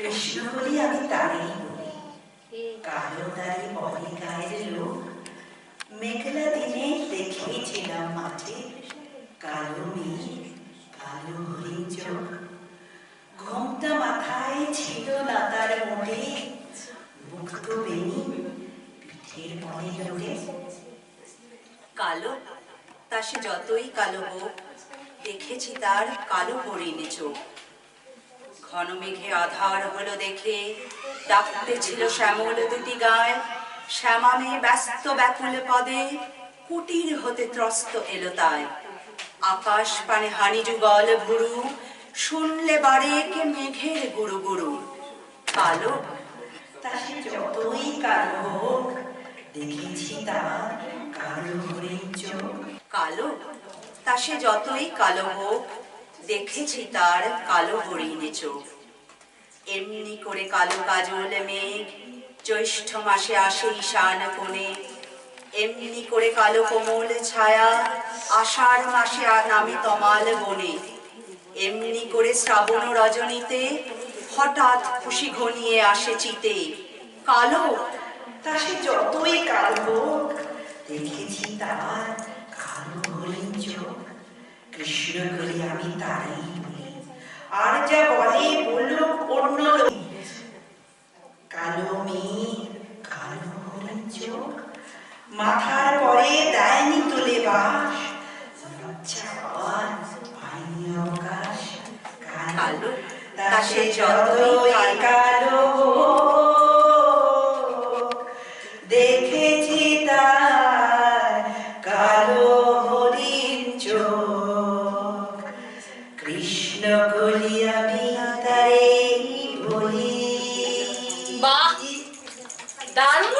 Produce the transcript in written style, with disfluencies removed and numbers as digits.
কৃষ্ণ বলি আমি তারই বলি, কালো দাড়ি বলে গায়ের লোক। মেঘলা দিনে দেখেছিলাম মাঠে কালো মেয়ে, কালো হরিণ চোখ। ঘোমটা মাথায় ছিল না তার মোটে, মুক্ত বেনি পিঠের পরে লোকে। কালো তা সে যতই কালো হোক, দেখেছি তার কালো হরিণে চোখ। ঘন মেঘে আধার হলো দেখে, ডাকতেছিল শ্যামল দুটি গায়। শ্যামা মেয়ে ব্যস্ত ব্যাকুল পদে, কুটির হতে ত্রস্ত এলো তাই। আকাশ পানে হানি যুগল ভুরু, শুনলে বারেক মেঘের গুরু গুরু। কালো তা সে যতই কালো হোক, দেখেছি তার কালো হরিণ চোখ। কালো তা সে যতই কালো হোক, দেখেছি তার কালো হরিণে চোখ। এমনি করে কালো কাজল মেঘ জ্যৈষ্ঠ মাসে আসে ঈশান কোণে। এমনি করে কালো কোমল ছায়া আষাঢ় মাসে নামে তমাল বনে। এমনি করে শ্রাবণ রজনীতে হঠাৎ খুশি ঘনিয়ে আসে চিতে। কালো তা সে যতই কালো হোক, দেখেছি তার কালো হরিণ চোখ। কৃষ্ণ বলি আমি তারই বলি, আর যা বলে বলুক অন্য লোক। কালো মেয়ে, কালো হরিণ চোখ, মাথার পরে দেয়নি তুলে বাস। লজ্জা পাওয়ার পায়নি অবকাশ। কালো তা সে যতই কালো হোক, দেখেছি তার কালো হরিণ চোখ। কৃষ্ণ বলি আমি তারে বলি। বাহ, দারুণ